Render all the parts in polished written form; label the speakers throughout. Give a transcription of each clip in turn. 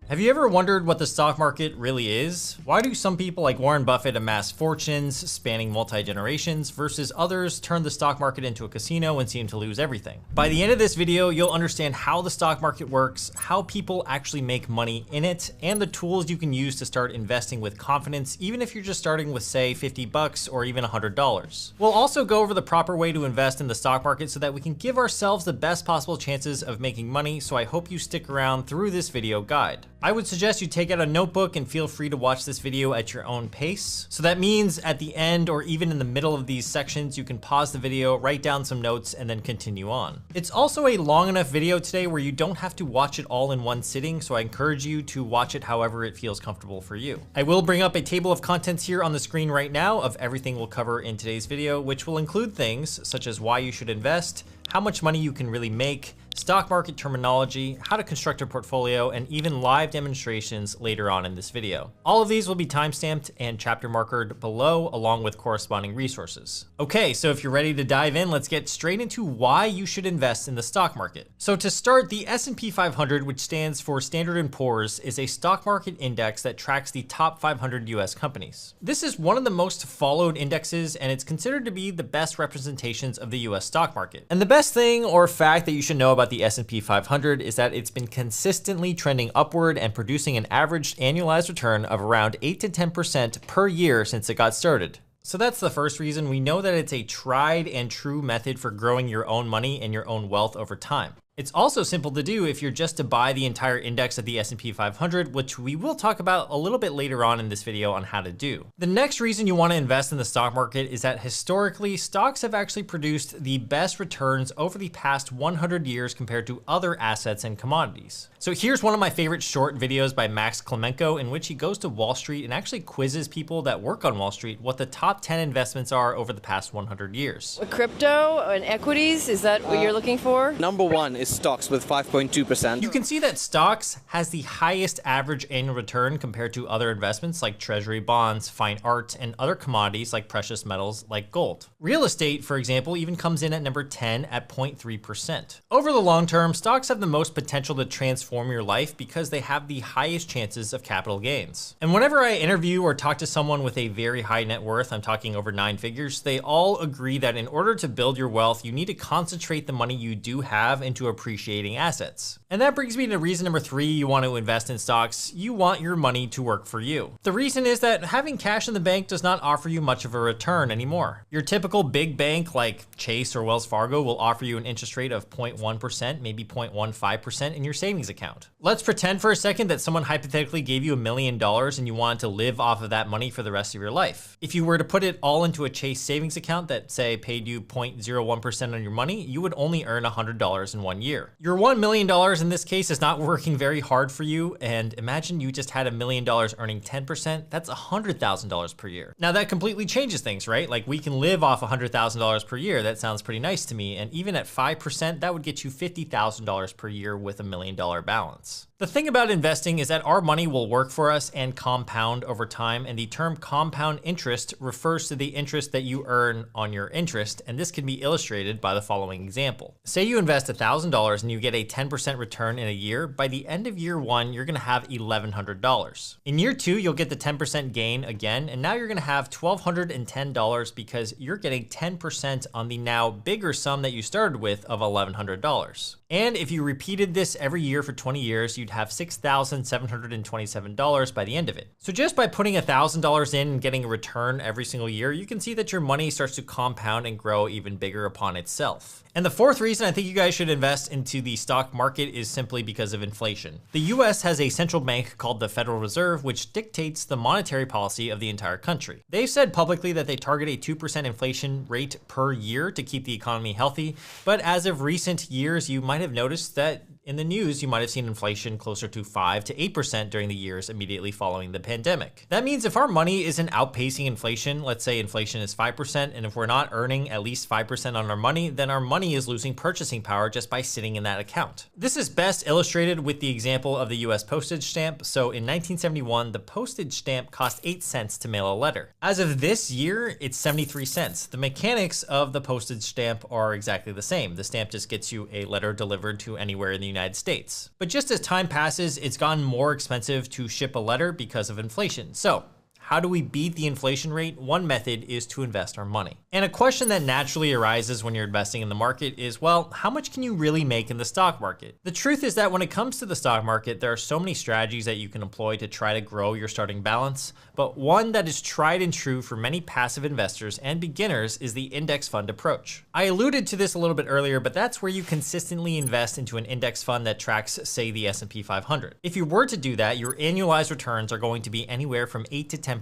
Speaker 1: Have you ever wondered what the stock market really is? Why do some people like Warren Buffett amass fortunes spanning multi-generations versus others turn the stock market into a casino and seem to lose everything? By the end of this video, you'll understand how the stock market works, how people actually make money in it, and the tools you can use to start investing with confidence, even if you're just starting with, say, 50 bucks or even $100. We'll also go over the proper way to invest in the stock market so that we can give ourselves the best possible chances of making money, so I hope you stick around through this video guide. I would suggest you take out a notebook and feel free to watch this video at your own pace. So that means at the end or even in the middle of these sections, you can pause the video, write down some notes, and then continue on. It's also a long enough video today where you don't have to watch it all in one sitting, so I encourage you to watch it however it feels comfortable for you. I will bring up a table of contents here on the screen right now of everything we'll cover in today's video, which will include things such as why you should invest, how much money you can really make, stock market terminology, how to construct a portfolio, and even live demonstrations later on in this video. All of these will be timestamped and chapter markered below, along with corresponding resources. Okay, so if you're ready to dive in, let's get straight into why you should invest in the stock market. So to start, the S&P 500, which stands for Standard & Poor's, is a stock market index that tracks the top 500 US companies. This is one of the most followed indexes, and it's considered to be the best representations of the US stock market. And the best thing or fact that you should know about the S&P 500 is that it's been consistently trending upward and producing an average annualized return of around 8 to 10% per year since it got started. So that's the first reason. We know that it's a tried and true method for growing your own money and your own wealth over time. It's also simple to do if you're just to buy the entire index of the S&P 500, which we will talk about a little bit later on in this video on how to do. The next reason you want to invest in the stock market is that historically, stocks have actually produced the best returns over the past 100 years compared to other assets and commodities. So here's one of my favorite short videos by Max Klemenko, in which he goes to Wall Street and actually quizzes people that work on Wall Street what the top 10 investments are over the past 100 years.
Speaker 2: Crypto and equities, is that what you're looking for?
Speaker 3: Number one is stocks with 5.2%.
Speaker 1: You can see that stocks has the highest average annual return compared to other investments like treasury bonds, fine art, and other commodities like precious metals like gold. Real estate, for example, even comes in at number 10 at 0.3%. Over the long term, stocks have the most potential to transform your life because they have the highest chances of capital gains. And whenever I interview or talk to someone with a very high net worth, I'm talking over 9 figures, they all agree that in order to build your wealth, you need to concentrate the money you do have into appreciating assets. And that brings me to reason number 3 you want to invest in stocks. You want your money to work for you. The reason is that having cash in the bank does not offer you much of a return anymore. Your typical big bank like Chase or Wells Fargo will offer you an interest rate of 0.1%, maybe 0.15% in your savings account. Let's pretend for a second that someone hypothetically gave you $1 million and you wanted to live off of that money for the rest of your life. If you were to put it all into a Chase savings account that, say, paid you 0.01% on your money, you would only earn $100 in 1 year. Your $1 million in this case is not working very hard for you, and imagine you just had $1 million earning 10%, that's $100,000 per year. Now that completely changes things, right? Like we can live off $100,000 per year, that sounds pretty nice to me, and even at 5%, that would get you $50,000 per year with $1 million balance. The thing about investing is that our money will work for us and compound over time, and the term compound interest refers to the interest that you earn on your interest, and this can be illustrated by the following example. Say you invest $1,000 and you get a 10% return in a year. By the end of year 1, you're gonna have $1,100. In year 2, you'll get the 10% gain again, and now you're gonna have $1,210 because you're getting 10% on the now bigger sum that you started with of $1,100. And if you repeated this every year for 20 years, you'd have $6,727 by the end of it. So just by putting $1,000 in and getting a return every single year, you can see that your money starts to compound and grow even bigger upon itself. And the fourth reason I think you guys should invest into the stock market is simply because of inflation. The US has a central bank called the Federal Reserve, which dictates the monetary policy of the entire country. They've said publicly that they target a 2% inflation rate per year to keep the economy healthy, but as of recent years, you might have noticed that in the news, you might have seen inflation closer to 5 to 8% during the years immediately following the pandemic. That means if our money isn't outpacing inflation, let's say inflation is 5%, and if we're not earning at least 5% on our money, then our money is losing purchasing power just by sitting in that account. This is best illustrated with the example of the US postage stamp. So in 1971, the postage stamp cost 8 cents to mail a letter. As of this year, it's 73 cents. The mechanics of the postage stamp are exactly the same. The stamp just gets you a letter delivered to anywhere in the United States. But just as time passes, it's gotten more expensive to ship a letter because of inflation. So how do we beat the inflation rate? One method is to invest our money. And a question that naturally arises when you're investing in the market is, well, how much can you really make in the stock market? The truth is that when it comes to the stock market, there are so many strategies that you can employ to try to grow your starting balance, but one that is tried and true for many passive investors and beginners is the index fund approach. I alluded to this a little bit earlier, but that's where you consistently invest into an index fund that tracks, say, the S&P 500. If you were to do that, your annualized returns are going to be anywhere from 8 to 10%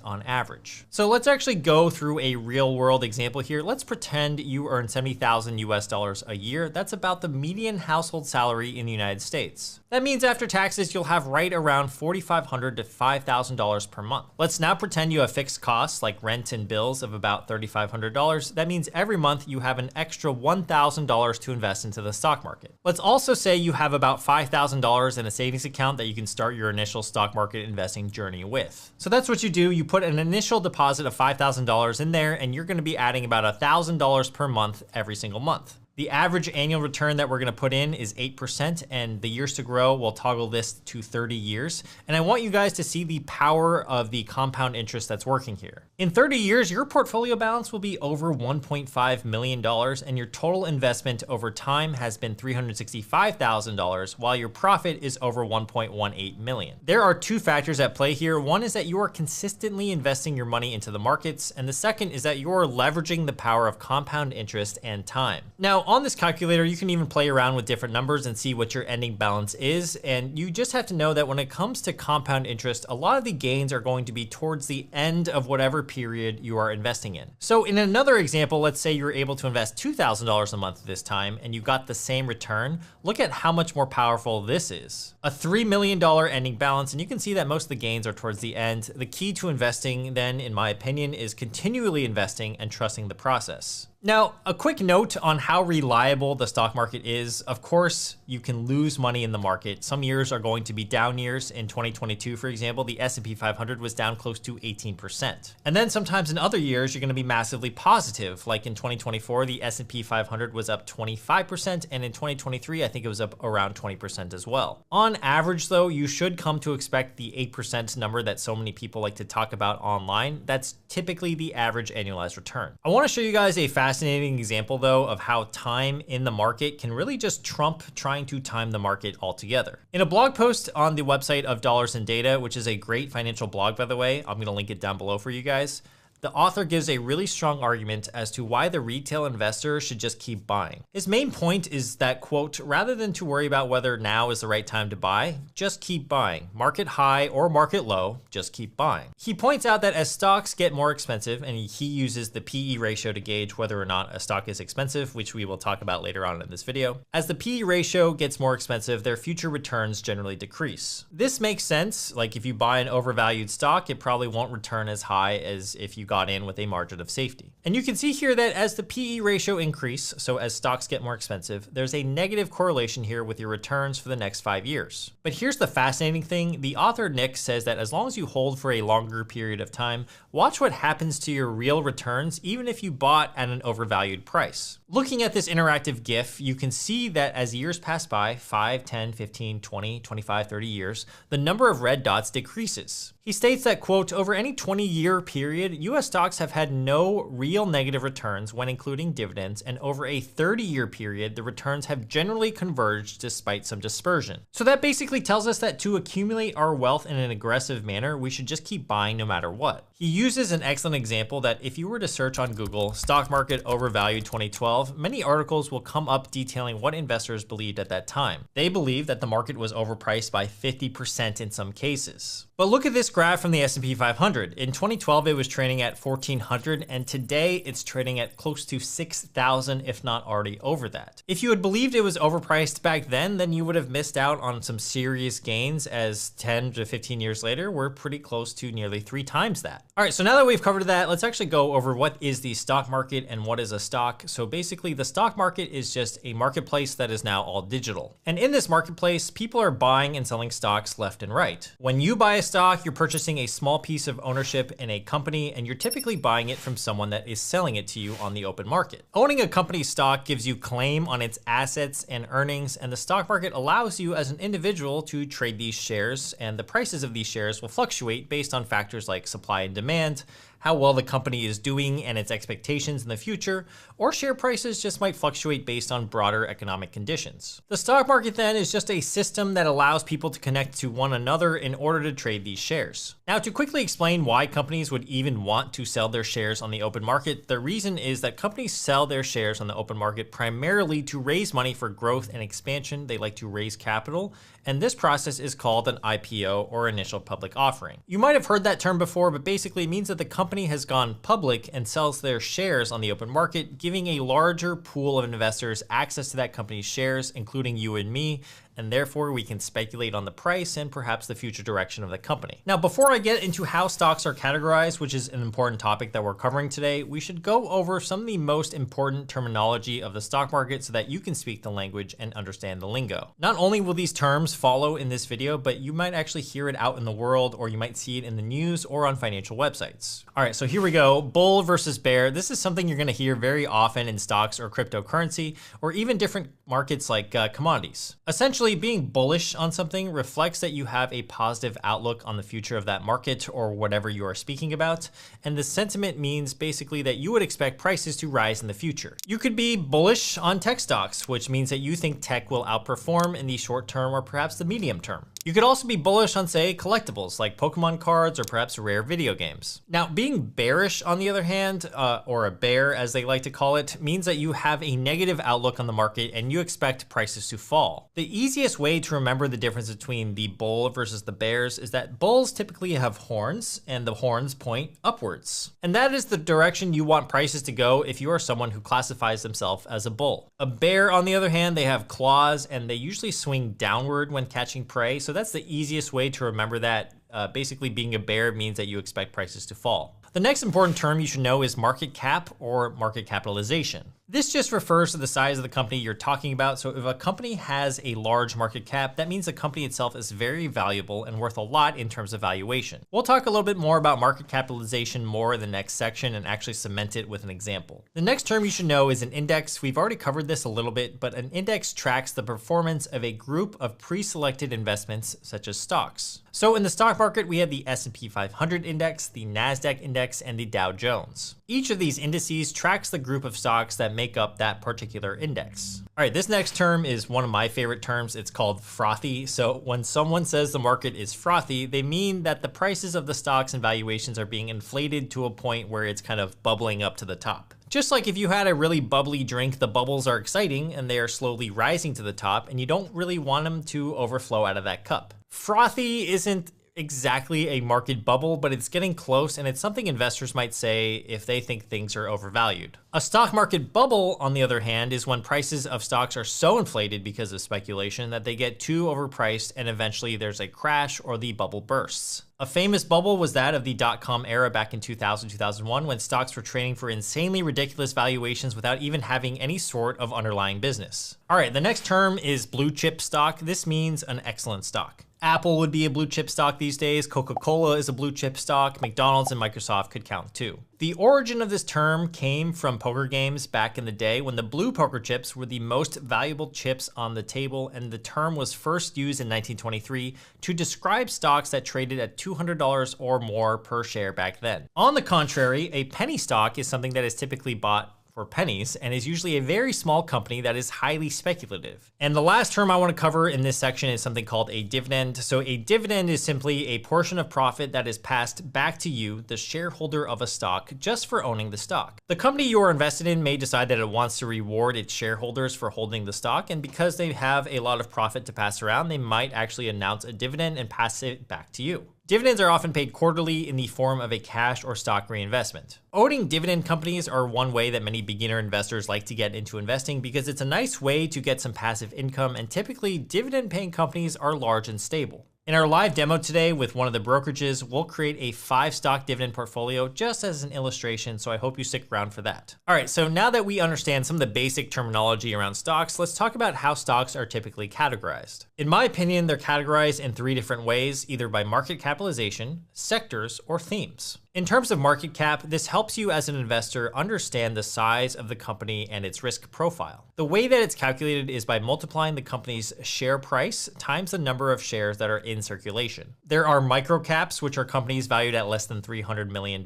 Speaker 1: on average. So let's actually go through a real world example here. Let's pretend you earn $70,000 US a year. That's about the median household salary in the United States. That means after taxes, you'll have right around $4,500 to $5,000 per month. Let's now pretend you have fixed costs like rent and bills of about $3,500. That means every month you have an extra $1,000 to invest into the stock market. Let's also say you have about $5,000 in a savings account that you can start your initial stock market investing journey with. So that's what you do. You put an initial deposit of $5,000 in there, and you're going to be adding about $1,000 per month every single month. The average annual return that we're gonna put in is 8%, and the years to grow, we'll toggle this to 30 years. And I want you guys to see the power of the compound interest that's working here. In 30 years, your portfolio balance will be over $1.5 million, and your total investment over time has been $365,000, while your profit is over $1.18 million. There are two factors at play here. One is that you are consistently investing your money into the markets, and the second is that you're leveraging the power of compound interest and time. Now, on this calculator, you can even play around with different numbers and see what your ending balance is. And you just have to know that when it comes to compound interest, a lot of the gains are going to be towards the end of whatever period you are investing in. So in another example, let's say you're able to invest $2,000 a month this time and you got the same return. Look at how much more powerful this is. A $3 million ending balance, and you can see that most of the gains are towards the end. The key to investing then, in my opinion, is continually investing and trusting the process. Now, a quick note on how reliable the stock market is. Of course, you can lose money in the market. Some years are going to be down years. In 2022, for example, the S&P 500 was down close to 18%. And then sometimes in other years, you're going to be massively positive. Like in 2024, the S&P 500 was up 25%, and in 2023, I think it was up around 20% as well. On average, though, you should come to expect the 8% number that so many people like to talk about online. That's typically the average annualized return. I want to show you guys a fascinating example, though, of how time in the market can really just trump trying to time the market altogether. In a blog post on the website of Dollars and Data, which is a great financial blog, by the way, I'm going to link it down below for you guys. The author gives a really strong argument as to why the retail investor should just keep buying. His main point is that, quote, rather than to worry about whether now is the right time to buy, just keep buying. Market high or market low, just keep buying. He points out that as stocks get more expensive, and he uses the PE ratio to gauge whether or not a stock is expensive, which we will talk about later on in this video. As the PE ratio gets more expensive, their future returns generally decrease. This makes sense. Like if you buy an overvalued stock, it probably won't return as high as if you got in with a margin of safety. And you can see here that as the PE ratio increase, so as stocks get more expensive, there's a negative correlation here with your returns for the next 5 years. But here's the fascinating thing. The author, Nick, says that as long as you hold for a longer period of time, watch what happens to your real returns, even if you bought at an overvalued price. Looking at this interactive GIF, you can see that as years pass by, 5, 10, 15, 20, 25, 30 years, the number of red dots decreases. He states that, quote, over any 20-year period, US stocks have had no real negative returns when including dividends, and over a 30-year period, the returns have generally converged despite some dispersion. So that basically tells us that to accumulate our wealth in an aggressive manner, we should just keep buying no matter what. He uses an excellent example that if you were to search on Google, stock market overvalued 2012, many articles will come up detailing what investors believed at that time. They believed that the market was overpriced by 50% in some cases. But look at this graph from the S&P 500. In 2012, it was trading at 1,400, and today it's trading at close to 6,000, if not already over that. If you had believed it was overpriced back then you would have missed out on some serious gains, as 10 to 15 years later, we're pretty close to nearly 3 times that. All right, so now that we've covered that, let's actually go over what is the stock market and what is a stock. So basically, the stock market is just a marketplace that is now all digital. And in this marketplace, people are buying and selling stocks left and right. When you buy a stock, you're purchasing a small piece of ownership in a company, and you're you're typically buying it from someone that is selling it to you on the open market. Owning a company's stock gives you claim on its assets and earnings, and the stock market allows you as an individual to trade these shares, and the prices of these shares will fluctuate based on factors like supply and demand, how well the company is doing and its expectations in the future, or share prices just might fluctuate based on broader economic conditions. The stock market then is just a system that allows people to connect to one another in order to trade these shares. Now, to quickly explain why companies would even want to sell their shares on the open market, the reason is that companies sell their shares on the open market primarily to raise money for growth and expansion. They like to raise capital, and this process is called an IPO, or initial public offering. You might have heard that term before, but basically it means that the company has gone public and sells their shares on the open market, giving a larger pool of investors access to that company's shares, including you and me, and therefore we can speculate on the price and perhaps the future direction of the company. Now, before I get into how stocks are categorized, which is an important topic that we're covering today, we should go over some of the most important terminology of the stock market so that you can speak the language and understand the lingo. Not only will these terms follow in this video, but you might actually hear it out in the world, or you might see it in the news or on financial websites. All right, so here we go. Bull versus bear. This is something you're gonna hear very often in stocks or cryptocurrency, or even different markets like commodities. Essentially, being bullish on something reflects that you have a positive outlook on the future of that market or whatever you are speaking about, and the sentiment means basically that you would expect prices to rise in the future. You could be bullish on tech stocks, which means that you think tech will outperform in the short term or perhaps the medium term. You could also be bullish on, say, collectibles like Pokemon cards or perhaps rare video games. Now, being bearish, on the other hand, or a bear as they like to call it, means that you have a negative outlook on the market and you expect prices to fall. The easiest way to remember the difference between the bull versus the bears is that bulls typically have horns and the horns point upwards. And that is the direction you want prices to go if you are someone who classifies themselves as a bull. A bear, on the other hand, they have claws and they usually swing downward when catching prey. So that's the easiest way to remember that. Basically, being a bear means that you expect prices to fall. The next important term you should know is market cap or market capitalization. This just refers to the size of the company you're talking about. So if a company has a large market cap, that means the company itself is very valuable and worth a lot in terms of valuation. We'll talk a little bit more about market capitalization more in the next section and actually cement it with an example. The next term you should know is an index. We've already covered this a little bit, but an index tracks the performance of a group of pre-selected investments such as stocks. So in the stock market, we have the S&P 500 index, the NASDAQ index, and the Dow Jones. Each of these indices tracks the group of stocks that make up that particular index. All right, this next term is one of my favorite terms. It's called frothy. So when someone says the market is frothy, they mean that the prices of the stocks and valuations are being inflated to a point where it's kind of bubbling up to the top. Just like if you had a really bubbly drink, the bubbles are exciting and they are slowly rising to the top, and you don't really want them to overflow out of that cup. Frothy isn't exactly a market bubble, but it's getting close, and it's something investors might say if they think things are overvalued. A stock market bubble, on the other hand, is when prices of stocks are so inflated because of speculation that they get too overpriced and eventually there's a crash or the bubble bursts. A famous bubble was that of the dot-com era back in 2000, 2001, when stocks were trading for insanely ridiculous valuations without even having any sort of underlying business. All right, the next term is blue chip stock. This means an excellent stock. Apple would be a blue chip stock these days. Coca-Cola is a blue chip stock. McDonald's and Microsoft could count too. The origin of this term came from poker games back in the day when the blue poker chips were the most valuable chips on the table, and the term was first used in 1923 to describe stocks that traded at $200 or more per share back then. On the contrary, a penny stock is something that is typically bought for pennies and is usually a very small company that is highly speculative. And the last term I want to cover in this section is something called a dividend. So a dividend is simply a portion of profit that is passed back to you, the shareholder of a stock, just for owning the stock. The company you are invested in may decide that it wants to reward its shareholders for holding the stock, and because they have a lot of profit to pass around, they might actually announce a dividend and pass it back to you. Dividends are often paid quarterly in the form of a cash or stock reinvestment. Owning dividend companies are one way that many beginner investors like to get into investing because it's a nice way to get some passive income, and typically dividend paying companies are large and stable. In our live demo today with one of the brokerages, we'll create a 5-stock dividend portfolio just as an illustration, so I hope you stick around for that. All right, so now that we understand some of the basic terminology around stocks, let's talk about how stocks are typically categorized. In my opinion, they're categorized in 3 different ways, either by market capitalization, sectors, or themes. In terms of market cap, this helps you as an investor understand the size of the company and its risk profile. The way that it's calculated is by multiplying the company's share price times the number of shares that are in circulation. There are micro caps, which are companies valued at less than $300 million,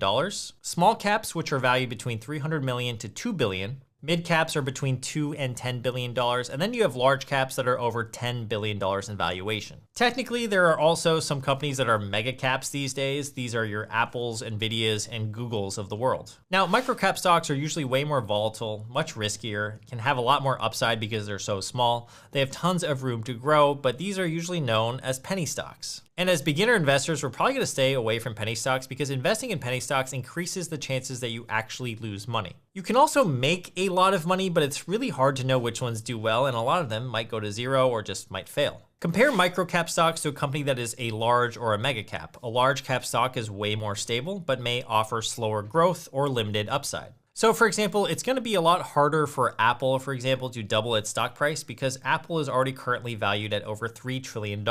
Speaker 1: small caps, which are valued between $300 million to $2 billion, mid caps are between $2 and $10 billion, and then you have large caps that are over $10 billion in valuation. Technically, there are also some companies that are mega caps these days. These are your Apples, Nvidias, and Googles of the world. Now, microcap stocks are usually way more volatile, much riskier, can have a lot more upside because they're so small. They have tons of room to grow, but these are usually known as penny stocks. And as beginner investors, we're probably going to stay away from penny stocks because investing in penny stocks increases the chances that you actually lose money. You can also make a lot of money, but it's really hard to know which ones do well, and a lot of them might go to zero or just might fail. Compare microcap stocks to a company that is a large or a mega cap. A large cap stock is way more stable, but may offer slower growth or limited upside. So for example, it's going to be a lot harder for Apple, for example, to double its stock price because Apple is already currently valued at over $3 trillion.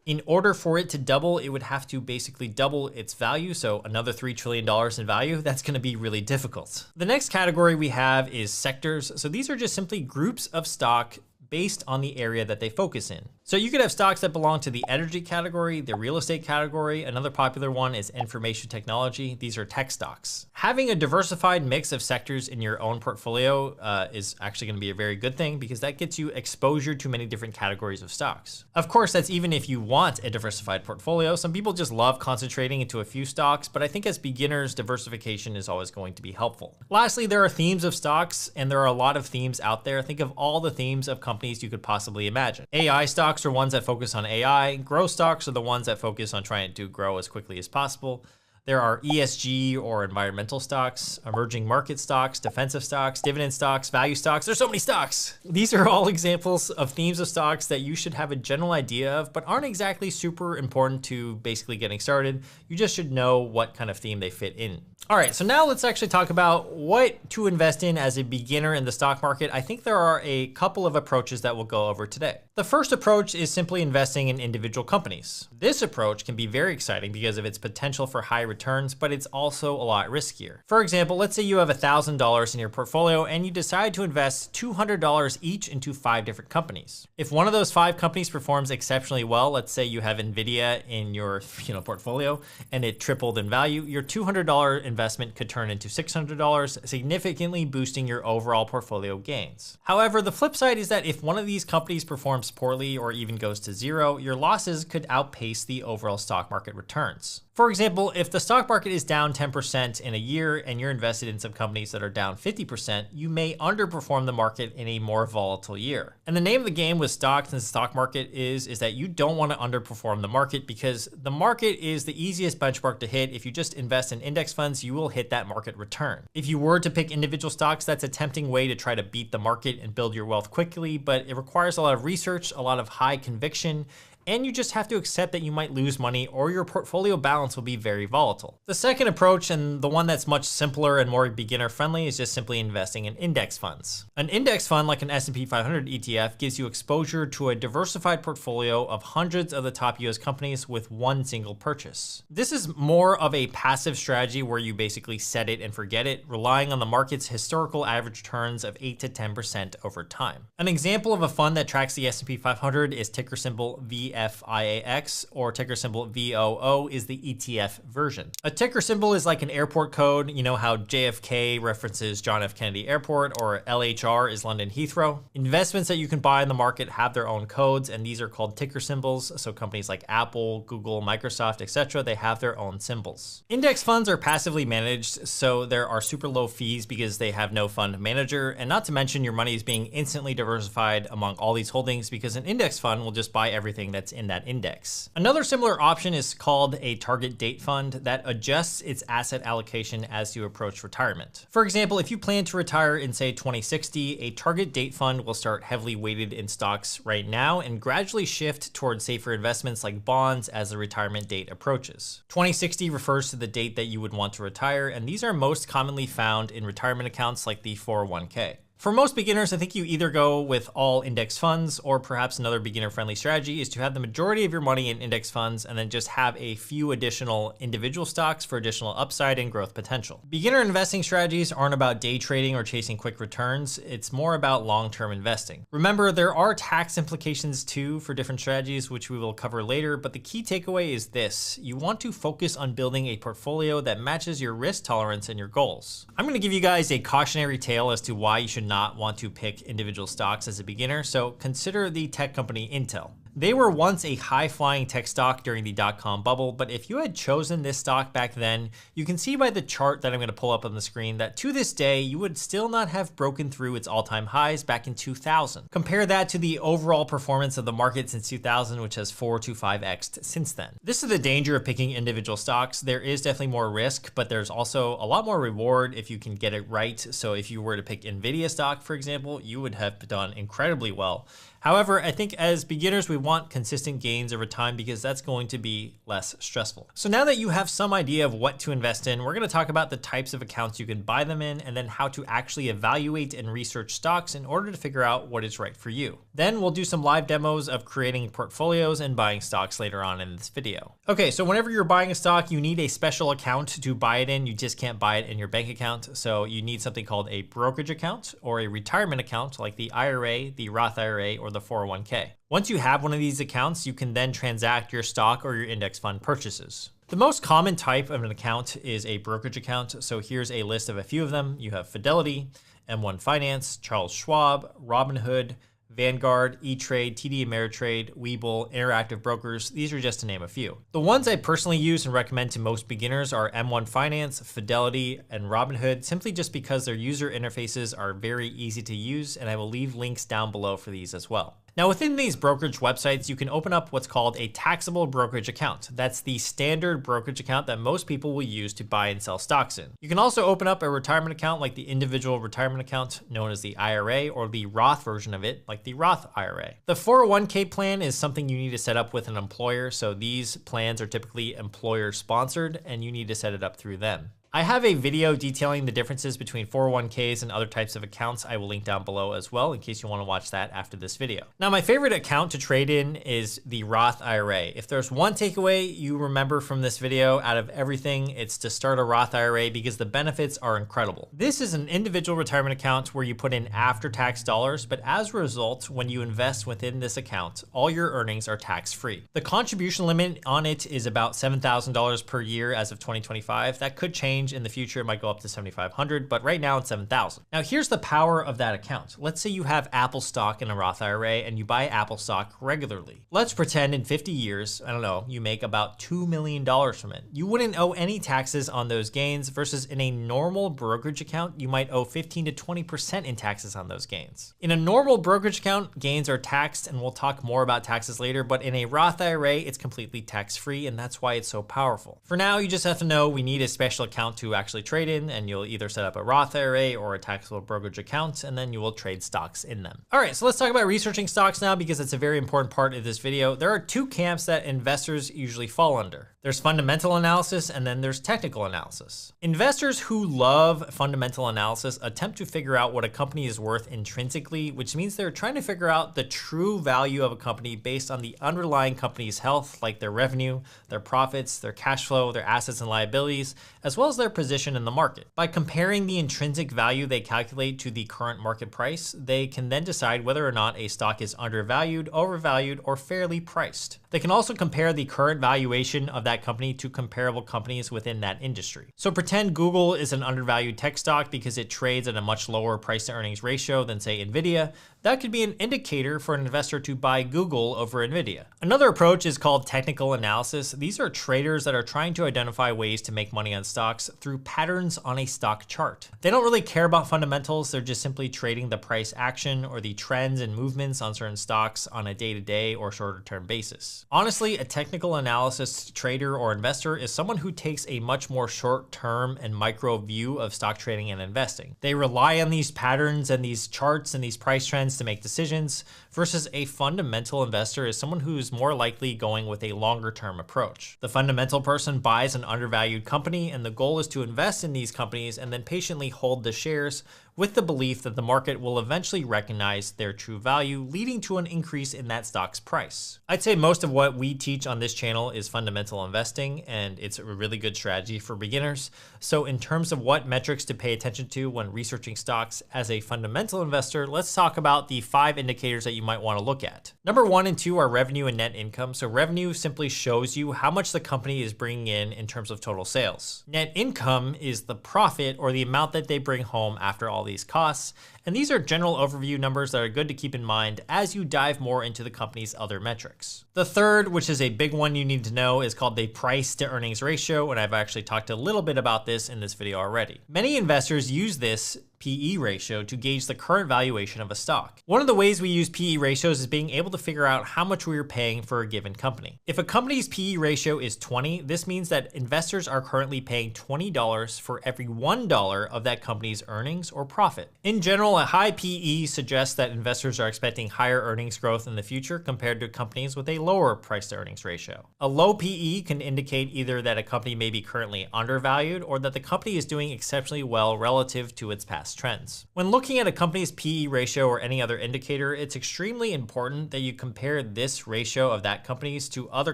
Speaker 1: In order for it to double, it would have to basically double its value, so another $3 trillion in value. That's going to be really difficult. The next category we have is sectors. So these are just simply groups of stock based on the area that they focus in. So you could have stocks that belong to the energy category, the real estate category. Another popular one is information technology. These are tech stocks. Having a diversified mix of sectors in your own portfolio is actually going to be a very good thing because that gets you exposure to many different categories of stocks. Of course, that's even if you want a diversified portfolio. Some people just love concentrating into a few stocks, but I think as beginners, diversification is always going to be helpful. Lastly, there are themes of stocks, and there are a lot of themes out there. Think of all the themes of companies you could possibly imagine. AI stocks are ones that focus on AI. Growth stocks are the ones that focus on trying to grow as quickly as possible. There are ESG or environmental stocks, emerging market stocks, defensive stocks, dividend stocks, value stocks. There's so many stocks. These are all examples of themes of stocks that you should have a general idea of, but aren't exactly super important to basically getting started. You just should know what kind of theme they fit in. All right, so now let's actually talk about what to invest in as a beginner in the stock market. I think there are a couple of approaches that we'll go over today. The first approach is simply investing in individual companies. This approach can be very exciting because of its potential for high returns, but it's also a lot riskier. For example, let's say you have $1,000 in your portfolio and you decide to invest $200 each into 5 different companies. If one of those 5 companies performs exceptionally well, let's say you have Nvidia in your portfolio and it tripled in value, your $200 investment could turn into $600, significantly boosting your overall portfolio gains. However, the flip side is that if one of these companies performs poorly or even goes to zero, your losses could outpace the overall stock market returns. For example, if the stock market is down 10% in a year and you're invested in some companies that are down 50%, you may underperform the market in a more volatile year. And the name of the game with stocks and the stock market is that you don't want to underperform the market because the market is the easiest benchmark to hit. If you just invest in index funds, you will hit that market return. If you were to pick individual stocks, that's a tempting way to try to beat the market and build your wealth quickly, but it requires a lot of research, a lot of high conviction, and you just have to accept that you might lose money or your portfolio balance will be very volatile. The second approach, and the one that's much simpler and more beginner friendly, is just simply investing in index funds. An index fund like an S&P 500 ETF gives you exposure to a diversified portfolio of hundreds of the top US companies with one single purchase. This is more of a passive strategy where you basically set it and forget it, relying on the market's historical average returns of 8 to 10% over time. An example of a fund that tracks the S&P 500 is ticker symbol VFIAX, or ticker symbol VOO is the ETF version. A ticker symbol is like an airport code. You know how JFK references John F. Kennedy Airport, or LHR is London Heathrow. Investments that you can buy in the market have their own codes, and these are called ticker symbols. So companies like Apple, Google, Microsoft, etc., they have their own symbols. Index funds are passively managed, so there are super low fees because they have no fund manager, and not to mention your money is being instantly diversified among all these holdings because an index fund will just buy everything that's in that index. Another similar option is called a target date fund that adjusts its asset allocation as you approach retirement. For example, if you plan to retire in say 2060, a target date fund will start heavily weighted in stocks right now and gradually shift towards safer investments like bonds as the retirement date approaches. 2060 refers to the date that you would want to retire, and these are most commonly found in retirement accounts like the 401k. For most beginners, I think you either go with all index funds, or perhaps another beginner-friendly strategy is to have the majority of your money in index funds and then just have a few additional individual stocks for additional upside and growth potential. Beginner investing strategies aren't about day trading or chasing quick returns. It's more about long-term investing. Remember, there are tax implications too for different strategies, which we will cover later, but the key takeaway is this: you want to focus on building a portfolio that matches your risk tolerance and your goals. I'm going to give you guys a cautionary tale as to why you should not want to pick individual stocks as a beginner, so consider the tech company Intel. They were once a high-flying tech stock during the dot-com bubble, but if you had chosen this stock back then, you can see by the chart that I'm going to pull up on the screen that to this day, you would still not have broken through its all-time highs back in 2000. Compare that to the overall performance of the market since 2000, which has 4 to 5x'd since then. This is the danger of picking individual stocks. There is definitely more risk, but there's also a lot more reward if you can get it right. So if you were to pick Nvidia stock, for example, you would have done incredibly well. However, I think as beginners, we want consistent gains over time because that's going to be less stressful. So now that you have some idea of what to invest in, we're going to talk about the types of accounts you can buy them in, and then how to actually evaluate and research stocks in order to figure out what is right for you. Then we'll do some live demos of creating portfolios and buying stocks later on in this video. Okay, so whenever you're buying a stock, you need a special account to buy it in. You just can't buy it in your bank account. So you need something called a brokerage account or a retirement account like the IRA, the Roth IRA, or the 401k. Once you have one of these accounts, you can then transact your stock or your index fund purchases. The most common type of an account is a brokerage account. So here's a list of a few of them. You have Fidelity, M1 Finance, Charles Schwab, Robinhood, Vanguard, E-Trade, TD Ameritrade, Webull, Interactive Brokers. These are just to name a few. The ones I personally use and recommend to most beginners are M1 Finance, Fidelity, and Robinhood, simply just because their user interfaces are very easy to use, and I will leave links down below for these as well. Now, within these brokerage websites, you can open up what's called a taxable brokerage account. That's the standard brokerage account that most people will use to buy and sell stocks in. You can also open up a retirement account like the individual retirement account, known as the IRA, or the Roth version of it, like the Roth IRA. The 401k plan is something you need to set up with an employer, so these plans are typically employer sponsored, and you need to set it up through them. I have a video detailing the differences between 401ks and other types of accounts. I will link down below as well in case you want to watch that after this video. Now, my favorite account to trade in is the Roth IRA. If there's one takeaway you remember from this video out of everything, it's to start a Roth IRA because the benefits are incredible. This is an individual retirement account where you put in after-tax dollars, but as a result, when you invest within this account, all your earnings are tax-free. The contribution limit on it is about $7,000 per year as of 2025. That could change in the future. It might go up to $7,500, but right now it's $7,000. Now here's the power of that account. Let's say you have Apple stock in a Roth IRA and you buy Apple stock regularly. Let's pretend in 50 years, I don't know, you make about $2 million from it. You wouldn't owe any taxes on those gains versus in a normal brokerage account, you might owe 15 to 20% in taxes on those gains. In a normal brokerage account, gains are taxed, and we'll talk more about taxes later, but in a Roth IRA, it's completely tax-free, and that's why it's so powerful. For now, you just have to know we need a special account to actually trade in, and you'll either set up a Roth IRA or a taxable brokerage account, and then you will trade stocks in them. All right, so let's talk about researching stocks now because it's a very important part of this video. There are two camps that investors usually fall under. There's fundamental analysis, and then there's technical analysis. Investors who love fundamental analysis attempt to figure out what a company is worth intrinsically, which means they're trying to figure out the true value of a company based on the underlying company's health, like their revenue, their profits, their cash flow, their assets and liabilities, as well as their position in the market. By comparing the intrinsic value they calculate to the current market price, they can then decide whether or not a stock is undervalued, overvalued, or fairly priced. They can also compare the current valuation of that company to comparable companies within that industry. So pretend Google is an undervalued tech stock because it trades at a much lower price to earnings ratio than, say, Nvidia. That could be an indicator for an investor to buy Google over Nvidia. Another approach is called technical analysis. These are traders that are trying to identify ways to make money on stocks through patterns on a stock chart. They don't really care about fundamentals. They're just simply trading the price action or the trends and movements on certain stocks on a day-to-day or shorter-term basis. Honestly, a technical analysis trader or investor is someone who takes a much more short-term and micro view of stock trading and investing. They rely on these patterns and these charts and these price trends to make decisions, versus a fundamental investor is someone who's more likely going with a longer-term approach. The fundamental person buys an undervalued company, and the goal is to invest in these companies and then patiently hold the shares, with the belief that the market will eventually recognize their true value, leading to an increase in that stock's price. I'd say most of what we teach on this channel is fundamental investing, and it's a really good strategy for beginners. So in terms of what metrics to pay attention to when researching stocks as a fundamental investor, let's talk about the 5 indicators that you might want to look at. Number 1 and 2 are revenue and net income. So revenue simply shows you how much the company is bringing in terms of total sales. Net income is the profit or the amount that they bring home after all these costs. And these are general overview numbers that are good to keep in mind as you dive more into the company's other metrics. The third, which is a big one you need to know, is called the price to earnings ratio, and I've actually talked a little bit about this in this video already. Many investors use this PE ratio to gauge the current valuation of a stock. One of the ways we use PE ratios is being able to figure out how much we are paying for a given company. If a company's PE ratio is 20, this means that investors are currently paying $20 for every $1 of that company's earnings or profit. In general, a high PE suggests that investors are expecting higher earnings growth in the future compared to companies with a lower price to earnings ratio. A low PE can indicate either that a company may be currently undervalued or that the company is doing exceptionally well relative to its past trends. When looking at a company's PE ratio or any other indicator, it's extremely important that you compare this ratio of that company's to other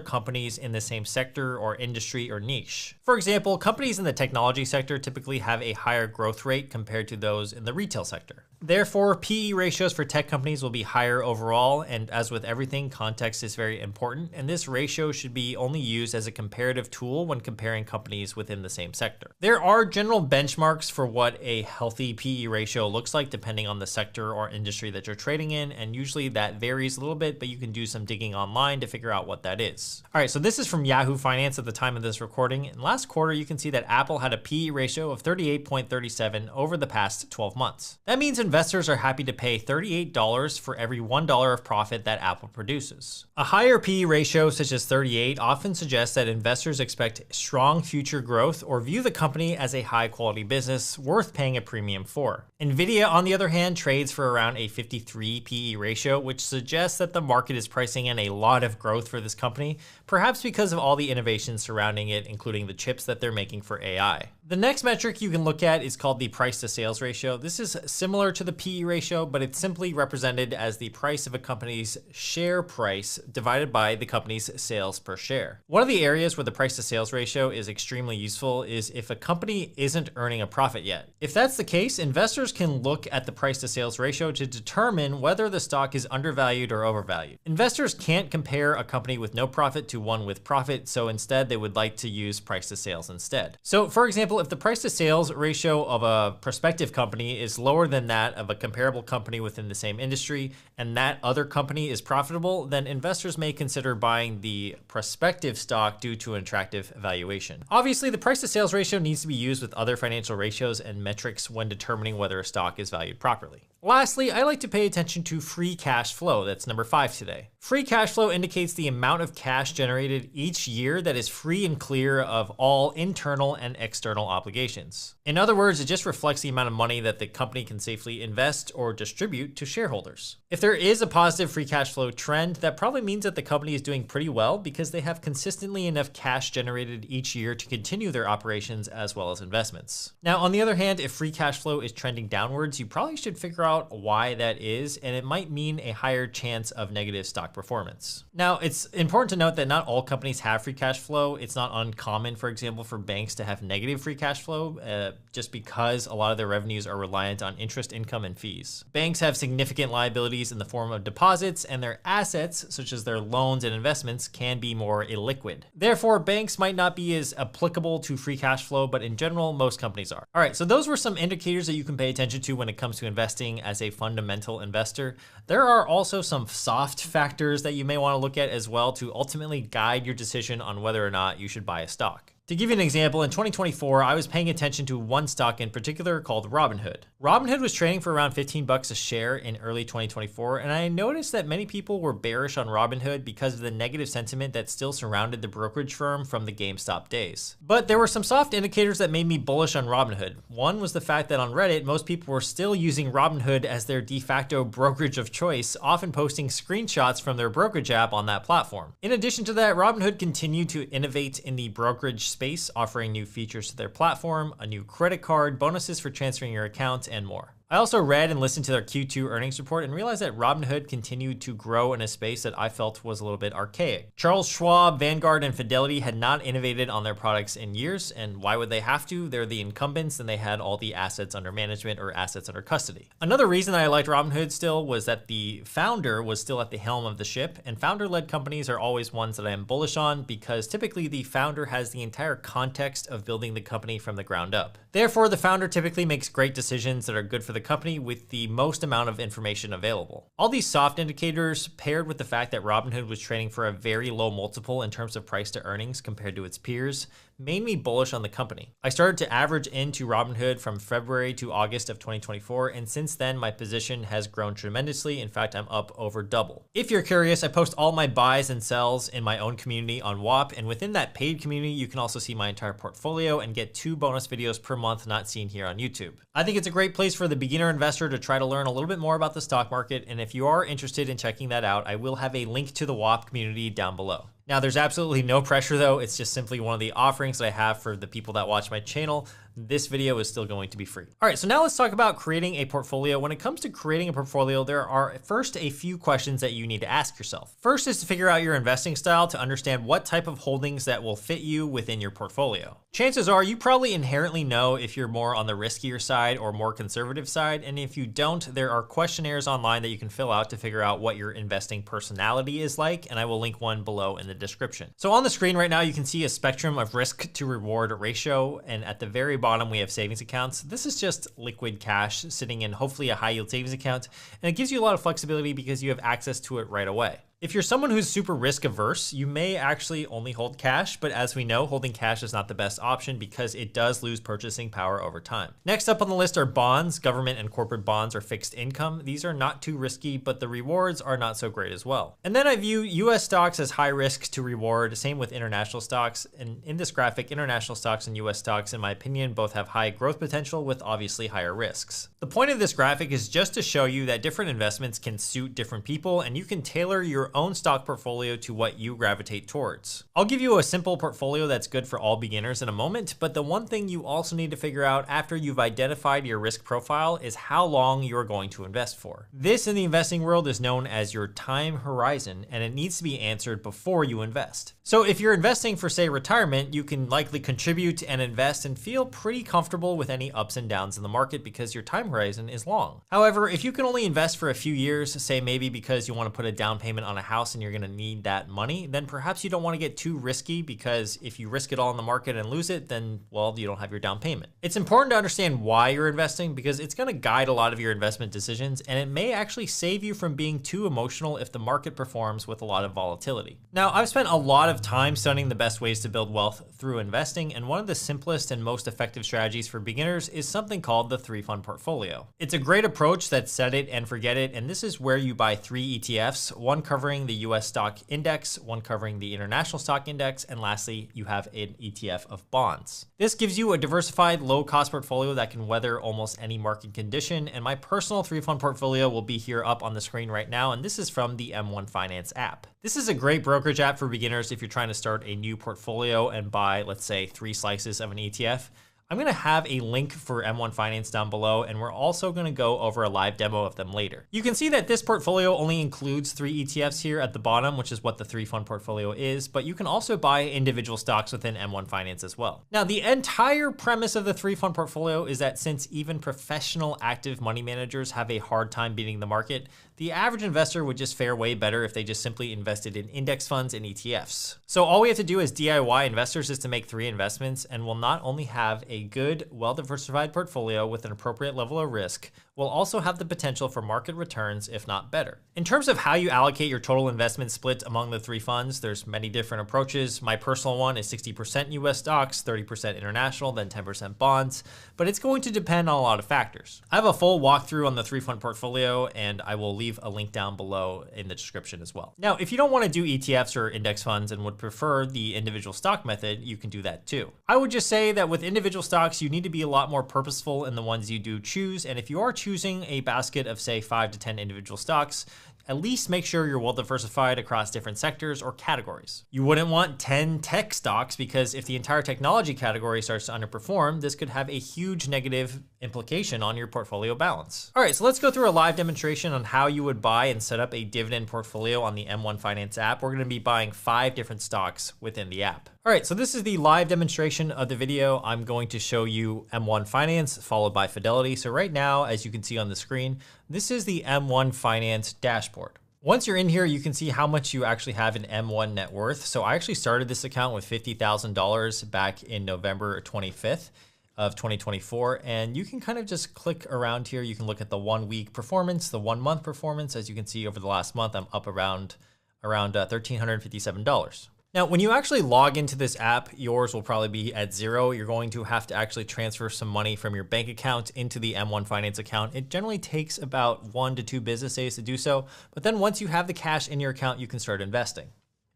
Speaker 1: companies in the same sector or industry or niche. For example, companies in the technology sector typically have a higher growth rate compared to those in the retail sector. Therefore, PE ratios for tech companies will be higher overall, and as with everything, context is very important, and this ratio should be only used as a comparative tool when comparing companies within the same sector. There are general benchmarks for what a healthy PE ratio looks like depending on the sector or industry that you're trading in, and usually that varies a little bit, but you can do some digging online to figure out what that is. All right, so this is from Yahoo Finance at the time of this recording, and last quarter you can see that Apple had a PE ratio of 38.37 over the past 12 months. That means investors are happy to pay $38 for every $1 of profit that Apple produces. A higher PE ratio such as 38 often suggests that investors expect strong future growth or view the company as a high quality business worth paying a premium for. Nvidia, on the other hand, trades for around a 53 PE ratio, which suggests that the market is pricing in a lot of growth for this company, perhaps because of all the innovations surrounding it, including the chips that they're making for AI. The next metric you can look at is called the price to sales ratio. This is similar to the PE ratio, but it's simply represented as the price of a company's share price divided by the company's sales per share. One of the areas where the price to sales ratio is extremely useful is if a company isn't earning a profit yet. If that's the case, investors can look at the price to sales ratio to determine whether the stock is undervalued or overvalued. Investors can't compare a company with no profit to one with profit, so instead they would like to use price to sales instead. So for example, if the price to sales ratio of a prospective company is lower than that of a comparable company within the same industry, and that other company is profitable, then investors may consider buying the prospective stock due to an attractive valuation. Obviously, the price to sales ratio needs to be used with other financial ratios and metrics when determining whether a stock is valued properly. Lastly, I like to pay attention to free cash flow. That's number 5 today. Free cash flow indicates the amount of cash generated each year that is free and clear of all internal and external obligations. In other words, it just reflects the amount of money that the company can safely invest or distribute to shareholders. If there is a positive free cash flow trend, that probably means that the company is doing pretty well because they have consistently enough cash generated each year to continue their operations as well as investments. Now, on the other hand, if free cash flow is trending downwards, you probably should figure out why that is, and it might mean a higher chance of negative stock performance. Now, it's important to note that not all companies have free cash flow. It's not uncommon, for example, for banks to have negative free cash flow just because a lot of their revenues are reliant on interest income and fees. Banks have significant liabilities in the form of deposits, and their assets, such as their loans and investments, can be more illiquid. Therefore, banks might not be as applicable to free cash flow, but in general, most companies are. All right, so those were some indicators that you can pay attention to when it comes to investing as a fundamental investor. There are also some soft factors that you may want to look at as well to ultimately guide your decision on whether or not you should buy a stock. To give you an example, in 2024, I was paying attention to one stock in particular called Robinhood. Robinhood was trading for around $15 a share in early 2024, and I noticed that many people were bearish on Robinhood because of the negative sentiment that still surrounded the brokerage firm from the GameStop days. But there were some soft indicators that made me bullish on Robinhood. One was the fact that on Reddit, most people were still using Robinhood as their de facto brokerage of choice, often posting screenshots from their brokerage app on that platform. In addition to that, Robinhood continued to innovate in the brokerage space, offering new features to their platform, a new credit card, bonuses for transferring your account, and more. I also read and listened to their Q2 earnings report and realized that Robinhood continued to grow in a space that I felt was a little bit archaic. Charles Schwab, Vanguard, and Fidelity had not innovated on their products in years, and why would they have to? They're the incumbents and they had all the assets under management or assets under custody. Another reason I liked Robinhood still was that the founder was still at the helm of the ship, and founder-led companies are always ones that I am bullish on because typically the founder has the entire context of building the company from the ground up. Therefore, the founder typically makes great decisions that are good for the company with the most amount of information available. All these soft indicators, paired with the fact that Robinhood was trading for a very low multiple in terms of price to earnings compared to its peers, made me bullish on the company. I started to average into Robinhood from February to August of 2024, and since then my position has grown tremendously. In fact, I'm up over double. If you're curious, I post all my buys and sells in my own community on WAP, and within that paid community, you can also see my entire portfolio and get 2 bonus videos per month not seen here on YouTube. I think it's a great place for the beginner investor to try to learn a little bit more about the stock market, and if you are interested in checking that out, I will have a link to the WAP community down below. Now, there's absolutely no pressure though. It's just simply one of the offerings that I have for the people that watch my channel. This video is still going to be free. All right, so now let's talk about creating a portfolio. When it comes to creating a portfolio, there are first a few questions that you need to ask yourself. First is to figure out your investing style to understand what type of holdings that will fit you within your portfolio. Chances are you probably inherently know if you're more on the riskier side or more conservative side, and if you don't, there are questionnaires online that you can fill out to figure out what your investing personality is like, and I will link one below in the description. So on the screen right now, you can see a spectrum of risk to reward ratio, and at the very bottom, we have savings accounts. This is just liquid cash sitting in hopefully a high yield savings account, and it gives you a lot of flexibility because you have access to it right away. If you're someone who's super risk averse, you may actually only hold cash, but as we know, holding cash is not the best option because it does lose purchasing power over time. Next up on the list are bonds. Government and corporate bonds are fixed income. These are not too risky, but the rewards are not so great as well. And then I view US stocks as high risk to reward, same with international stocks. And in this graphic, international stocks and US stocks, in my opinion, both have high growth potential with obviously higher risks. The point of this graphic is just to show you that different investments can suit different people, and you can tailor your own stock portfolio to what you gravitate towards. I'll give you a simple portfolio that's good for all beginners in a moment, but the one thing you also need to figure out after you've identified your risk profile is how long you're going to invest for. This in the investing world is known as your time horizon, and it needs to be answered before you invest. So if you're investing for, say, retirement, you can likely contribute and invest and feel pretty comfortable with any ups and downs in the market because your time horizon is long. However, if you can only invest for a few years, say maybe because you want to put a down payment on a house and you're going to need that money, then perhaps you don't want to get too risky because if you risk it all in the market and lose it, then, well, you don't have your down payment. It's important to understand why you're investing because it's going to guide a lot of your investment decisions, and it may actually save you from being too emotional if the market performs with a lot of volatility. Now, I've spent a lot of time studying the best ways to build wealth through investing, and one of the simplest and most effective strategies for beginners is something called the 3-fund portfolio. It's a great approach that's set it and forget it, and this is where you buy 3 ETFs, one covering the US stock index, one covering the international stock index, and lastly, you have an ETF of bonds. This gives you a diversified, low-cost portfolio that can weather almost any market condition, and my personal 3-fund portfolio will be here up on the screen right now, and this is from the M1 Finance app. This is a great brokerage app for beginners if you're trying to start a new portfolio and buy, let's say, 3 slices of an ETF. I'm going to have a link for M1 Finance down below, and we're also going to go over a live demo of them later. You can see that this portfolio only includes 3 ETFs here at the bottom, which is what the 3-fund portfolio is, but you can also buy individual stocks within M1 Finance as well. Now, the entire premise of the 3-fund portfolio is that since even professional active money managers have a hard time beating the market, the average investor would just fare way better if they just simply invested in index funds and ETFs. So all we have to do as DIY investors is to make 3 investments, and we'll not only have a good, well-diversified portfolio with an appropriate level of risk, will also have the potential for market returns, if not better. In terms of how you allocate your total investment split among the 3 funds, there's many different approaches. My personal one is 60% US stocks, 30% international, then 10% bonds, but it's going to depend on a lot of factors. I have a full walkthrough on the 3-fund portfolio, and I will leave a link down below in the description as well. Now, if you don't want to do ETFs or index funds and would prefer the individual stock method, you can do that too. I would just say that with individual stocks, you need to be a lot more purposeful in the ones you do choose, and if you are choosing a basket of say 5 to 10 individual stocks, at least make sure you're well diversified across different sectors or categories. You wouldn't want 10 tech stocks because if the entire technology category starts to underperform, this could have a huge negative implication on your portfolio balance. All right, so let's go through a live demonstration on how you would buy and set up a dividend portfolio on the M1 Finance app. We're gonna be buying 5 different stocks within the app. All right, so this is the live demonstration of the video. I'm going to show you M1 Finance followed by Fidelity. So right now, as you can see on the screen, this is the M1 Finance dashboard. Once you're in here, you can see how much you actually have in M1 net worth. So I actually started this account with $50,000 back in November 25th of 2024. And you can kind of just click around here. You can look at the 1 week performance, the 1 month performance. As you can see over the last month, I'm up around $1,357. Now, when you actually log into this app, yours will probably be at 0. You're going to have to actually transfer some money from your bank account into the M1 Finance account. It generally takes about 1 to 2 business days to do so. But then once you have the cash in your account, you can start investing.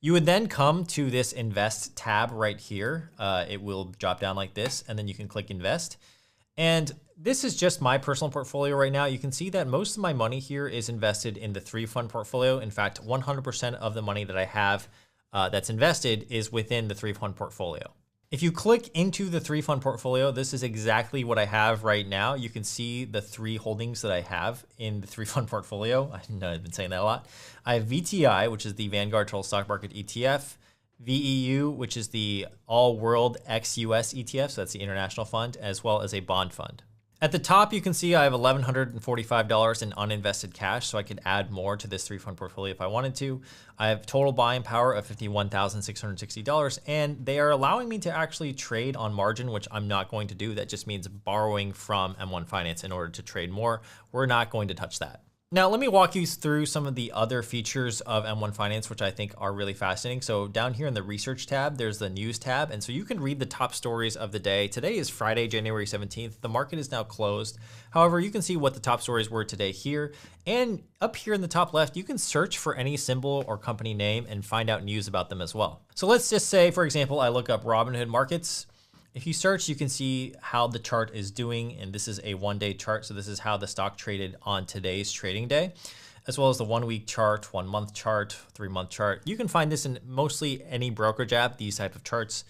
Speaker 1: You would then come to this Invest tab right here. It will drop down like this, and then you can click Invest. And this is just my personal portfolio right now. You can see that most of my money here is invested in the 3-fund portfolio. In fact, 100% of the money that I have that's invested is within the 3-fund portfolio. If you click into the 3-fund portfolio, this is exactly what I have right now. You can see the 3 holdings that I have in the 3-fund portfolio. I know I've been saying that a lot. I have VTI, which is the Vanguard Total Stock Market ETF, VEU, which is the All World ex-US ETF, so that's the international fund, as well as a bond fund. At the top, you can see I have $1,145 in uninvested cash, so I could add more to this 3-fund portfolio if I wanted to. I have total buying power of $51,660, and they are allowing me to actually trade on margin, which I'm not going to do. That just means borrowing from M1 Finance in order to trade more. We're not going to touch that. Now, let me walk you through some of the other features of M1 Finance, which I think are really fascinating. So down here in the research tab, there's the news tab. And so you can read the top stories of the day. Today is Friday, January 17th. The market is now closed. However, you can see what the top stories were today here. And up here in the top left, you can search for any symbol or company name and find out news about them as well. So let's just say, for example, I look up Robinhood Markets. If you search, you can see how the chart is doing, and this is a 1-day chart. So this is how the stock traded on today's trading day, as well as the 1-week chart, 1-month chart, 3-month chart. You can find this in mostly any brokerage app, these type of charts.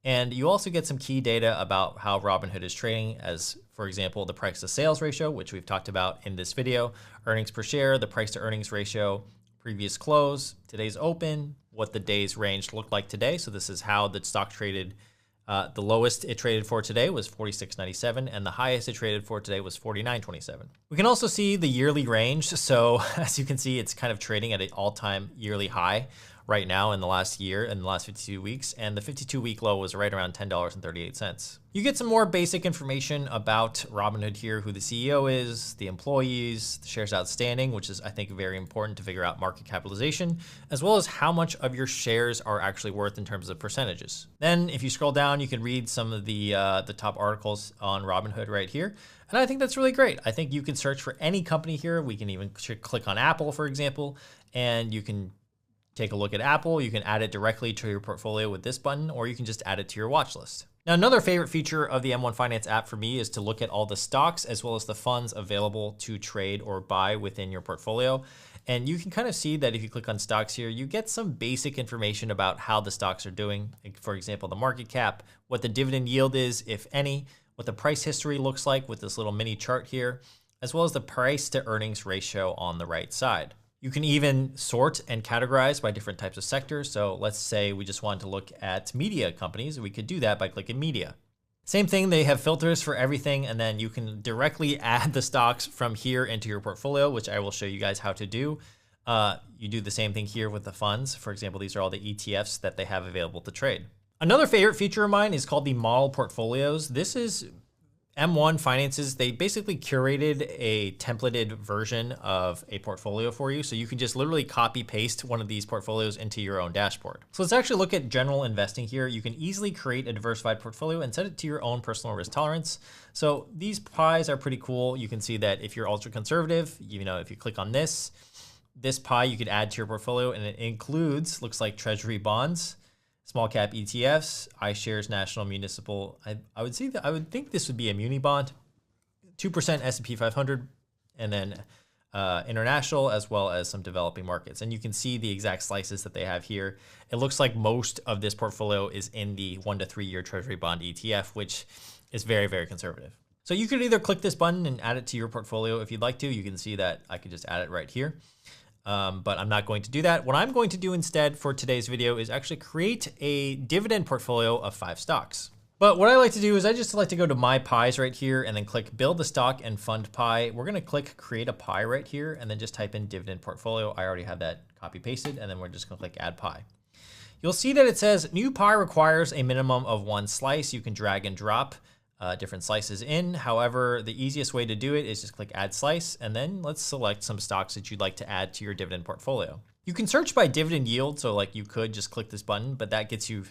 Speaker 1: And you also get some key data about how Robinhood is trading, as for example, the price to sales ratio, which we've talked about in this video, earnings per share, the price to earnings ratio, previous close, today's open, what the day's range looked like today. So this is how the stock traded. The lowest it traded for today was 46.97, and the highest it traded for today was 49.27. We can also see the yearly range. So as you can see, it's kind of trading at an all-time yearly high right now in the last year, in the last 52 weeks, and the 52-week low was right around $10.38. You get some more basic information about Robinhood here, who the CEO is, the employees, the shares outstanding, which is, I think, very important to figure out market capitalization, as well as how much of your shares are actually worth in terms of percentages. Then if you scroll down, you can read some of the top articles on Robinhood right here. And I think that's really great. I think you can search for any company here. We can even click on Apple, for example, and you can take a look at Apple. You can add it directly to your portfolio with this button, or you can just add it to your watch list. Now, another favorite feature of the M1 Finance app for me is to look at all the stocks as well as the funds available to trade or buy within your portfolio. And you can kind of see that if you click on stocks here, you get some basic information about how the stocks are doing. Like, for example, the market cap, what the dividend yield is, if any, what the price history looks like with this little mini chart here, as well as the price to earnings ratio on the right side. You can even sort and categorize by different types of sectors. So let's say we just wanted to look at media companies. We could do that by clicking media. Same thing, they have filters for everything, and then you can directly add the stocks from here into your portfolio, which I will show you guys how to do. You do the same thing here with the funds. For example, these are all the ETFs that they have available to trade. Another favorite feature of mine is called the model portfolios. This is M1 Finance's, they basically curated a templated version of a portfolio for you. So you can just literally copy paste one of these portfolios into your own dashboard. So let's actually look at general investing here. You can easily create a diversified portfolio and set it to your own personal risk tolerance. So these pies are pretty cool. You can see that if you're ultra conservative, if you click on this pie you could add to your portfolio, and it includes, looks like treasury bonds, small cap ETFs, iShares National Municipal. I would think this would be a muni bond, 2% S&P 500, and then international as well as some developing markets. And you can see the exact slices that they have here. It looks like most of this portfolio is in the 1 to 3 year Treasury bond ETF, which is very, very conservative. So you could either click this button and add it to your portfolio if you'd like to. You can see that I could just add it right here. But I'm not going to do that. What I'm going to do instead for today's video is actually create a dividend portfolio of 5 stocks. But what I like to do is I just like to go to my pies right here and then click build the stock and fund pie. We're going to click create a pie right here and then just type in dividend portfolio. I already have that copy pasted, and then we're just going to click add pie. You'll see that it says new pie requires a minimum of 1 slice. You can drag and drop different slices in. However, the easiest way to do it is just click add slice, and then let's select some stocks that you'd like to add to your dividend portfolio. You can search by dividend yield, so like you could just click this button, but that gets you,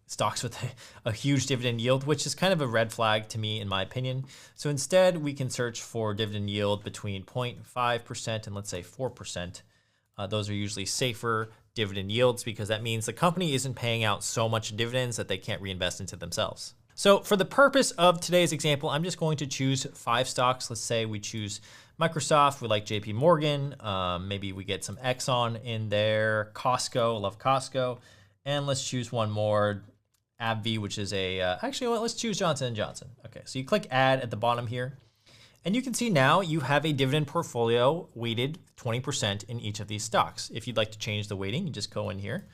Speaker 1: stocks with a huge dividend yield, which is kind of a red flag to me in my opinion. So instead, we can search for dividend yield between 0.5% and let's say 4%. Those are usually safer dividend yields because that means the company isn't paying out so much dividends that they can't reinvest into themselves. So for the purpose of today's example, I'm just going to choose 5 stocks. Let's say we choose Microsoft, we like JP Morgan, maybe we get some Exxon in there, Costco, love Costco, and let's choose one more, AbbVie, which is let's choose Johnson & Johnson. Okay, so you click add at the bottom here, and you can see now you have a dividend portfolio weighted 20% in each of these stocks. If you'd like to change the weighting, you just go in here,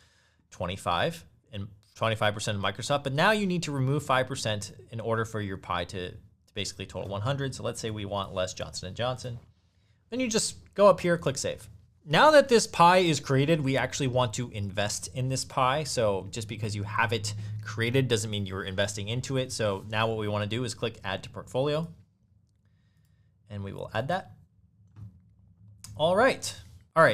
Speaker 1: 25 and 25% of Microsoft, but now you need to remove 5% in order for your pie to basically total 100. So let's say we want less Johnson & Johnson. Then you just go up here, click save. Now that this pie is created, we actually want to invest in this pie. So just because you have it created doesn't mean you're investing into it. So now what we want to do is click add to portfolio, and we will add that. All right,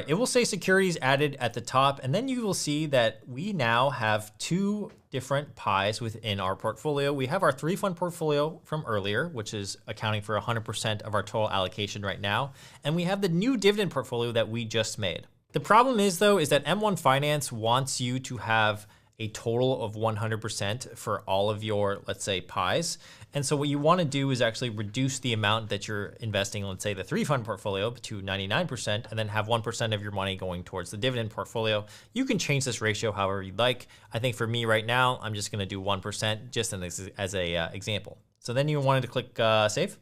Speaker 1: it will say securities added at the top, and then you will see that we now have 2 different pies within our portfolio. We have our 3-fund portfolio from earlier, which is accounting for 100% of our total allocation right now, and we have the new dividend portfolio that we just made. The problem is though, is that M1 Finance wants you to have a total of 100% for all of your, let's say, pies. And so what you want to do is actually reduce the amount that you're investing, let's say the 3-fund portfolio to 99%, and then have 1% of your money going towards the dividend portfolio. You can change this ratio however you'd like. I think for me right now, I'm just going to do 1% just as a example. So then you wanted to click save.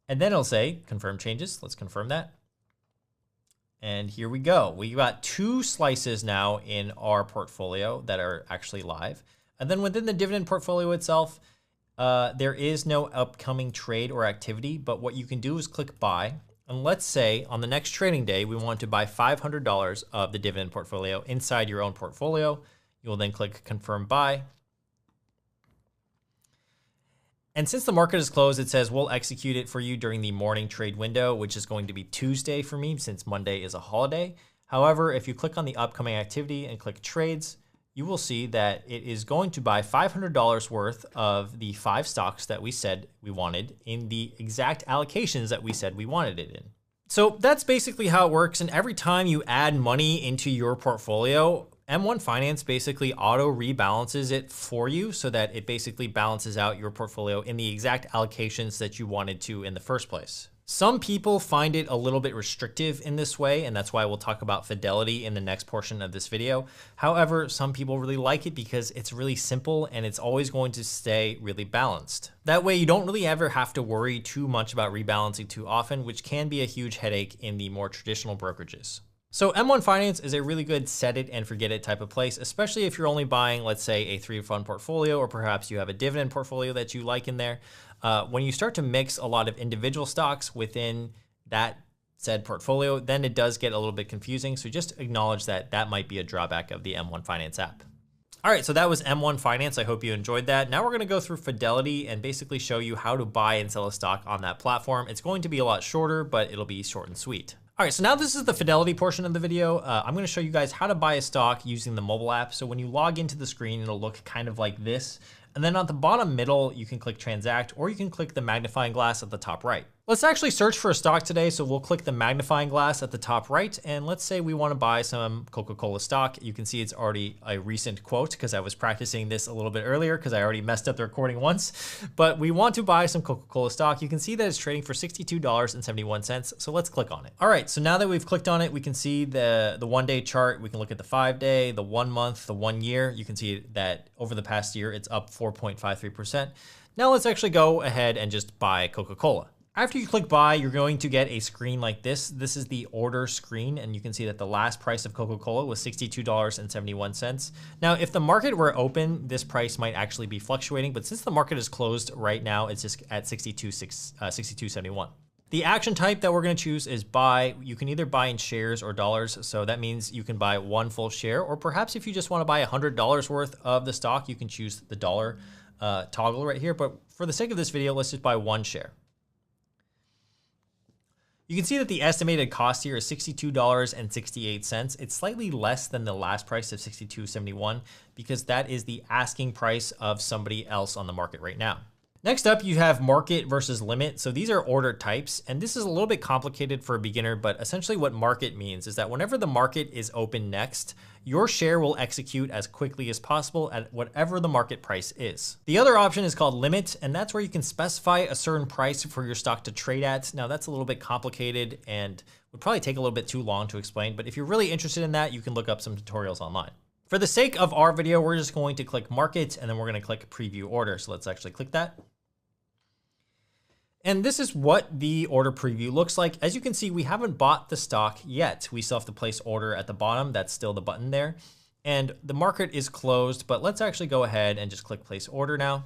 Speaker 1: And then it'll say confirm changes. Let's confirm that. And here we go. We got 2 slices now in our portfolio that are actually live. And then within the dividend portfolio itself, there is no upcoming trade or activity, but what you can do is click buy. And let's say on the next trading day, we want to buy $500 of the dividend portfolio inside your own portfolio. You will then click confirm buy. And since the market is closed, it says we'll execute it for you during the morning trade window, which is going to be Tuesday for me since Monday is a holiday. However, if you click on the upcoming activity and click trades, you will see that it is going to buy $500 worth of the 5 stocks that we said we wanted in the exact allocations that we said we wanted it in. So that's basically how it works. And every time you add money into your portfolio, M1 Finance basically auto rebalances it for you so that it basically balances out your portfolio in the exact allocations that you wanted to in the first place. Some people find it a little bit restrictive in this way, and that's why we'll talk about fidelity in the next portion of this video. However, some people really like it because it's really simple and it's always going to stay really balanced. That way you don't really ever have to worry too much about rebalancing too often, which can be a huge headache in the more traditional brokerages. So M1 Finance is a really good set it and forget it type of place, especially if you're only buying, let's say, a 3-fund portfolio, or perhaps you have a dividend portfolio that you like in there. When you start to mix a lot of individual stocks within that said portfolio, then it does get a little bit confusing. So just acknowledge that that might be a drawback of the M1 Finance app. All right, so that was M1 Finance. I hope you enjoyed that. Now we're gonna go through Fidelity and basically show you how to buy and sell a stock on that platform. It's going to be a lot shorter, but it'll be short and sweet. All right, so now this is the Fidelity portion of the video. I'm gonna show you guys how to buy a stock using the mobile app. So when you log into the screen, it'll look kind of like this. And then on the bottom middle, you can click transact, or you can click the magnifying glass at the top right. Let's actually search for a stock today. So we'll click the magnifying glass at the top right. And let's say we want to buy some Coca-Cola stock. You can see it's already a recent quote because I was practicing this a little bit earlier because I already messed up the recording once. But we want to buy some Coca-Cola stock. You can see that it's trading for $62.71. So let's click on it. All right, so now that we've clicked on it, we can see the 1-day chart. We can look at the 5-day, the 1 month, the 1 year. You can see that over the past year, it's up 4.53%. Now let's actually go ahead and just buy Coca-Cola. After you click buy, you're going to get a screen like this. This is the order screen, and you can see that the last price of Coca-Cola was $62.71. Now, if the market were open, this price might actually be fluctuating, but since the market is closed right now, it's just at $62.71. The action type that we're going to choose is buy. You can either buy in shares or dollars, so that means you can buy 1 full share, or perhaps if you just want to buy $100 worth of the stock, you can choose the dollar toggle right here. But for the sake of this video, let's just buy 1 share. You can see that the estimated cost here is $62.68. It's slightly less than the last price of $62.71 because that is the asking price of somebody else on the market right now. Next up, you have market versus limit. So these are order types, and this is a little bit complicated for a beginner, but essentially what market means is that whenever the market is open next, your share will execute as quickly as possible at whatever the market price is. The other option is called limit, and that's where you can specify a certain price for your stock to trade at. Now that's a little bit complicated and would probably take a little bit too long to explain, but if you're really interested in that, you can look up some tutorials online. For the sake of our video, we're just going to click market, and then we're going to click preview order. So let's actually click that. And this is what the order preview looks like. As you can see, we haven't bought the stock yet. We still have to place order at the bottom. That's still the button there. And the market is closed, but let's actually go ahead and just click place order now.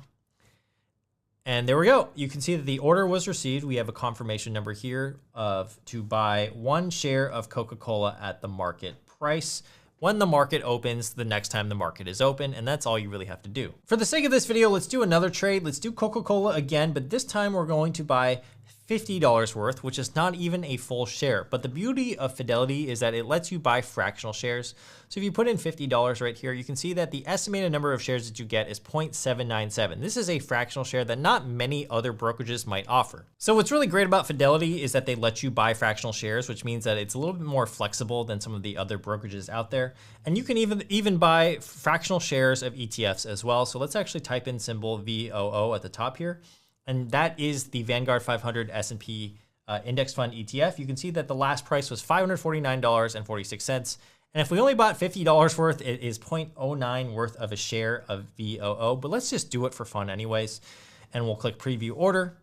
Speaker 1: And there we go. You can see that the order was received. We have a confirmation number here to buy 1 share of Coca-Cola at the market price when the market opens the next time the market is open, and that's all you really have to do. For the sake of this video, let's do another trade. Let's do Coca-Cola again, but this time we're going to buy $50 worth, which is not even a full share. But the beauty of Fidelity is that it lets you buy fractional shares. So if you put in $50 right here, you can see that the estimated number of shares that you get is 0.797. This is a fractional share that not many other brokerages might offer. So what's really great about Fidelity is that they let you buy fractional shares, which means that it's a little bit more flexible than some of the other brokerages out there. And you can even buy fractional shares of ETFs as well. So let's actually type in symbol VOO at the top here. And that is the Vanguard 500 S&P Index Fund ETF. You can see that the last price was $549.46. And if we only bought $50 worth, it is 0.09 worth of a share of VOO. But let's just do it for fun anyways. And we'll click preview order.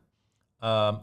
Speaker 1: So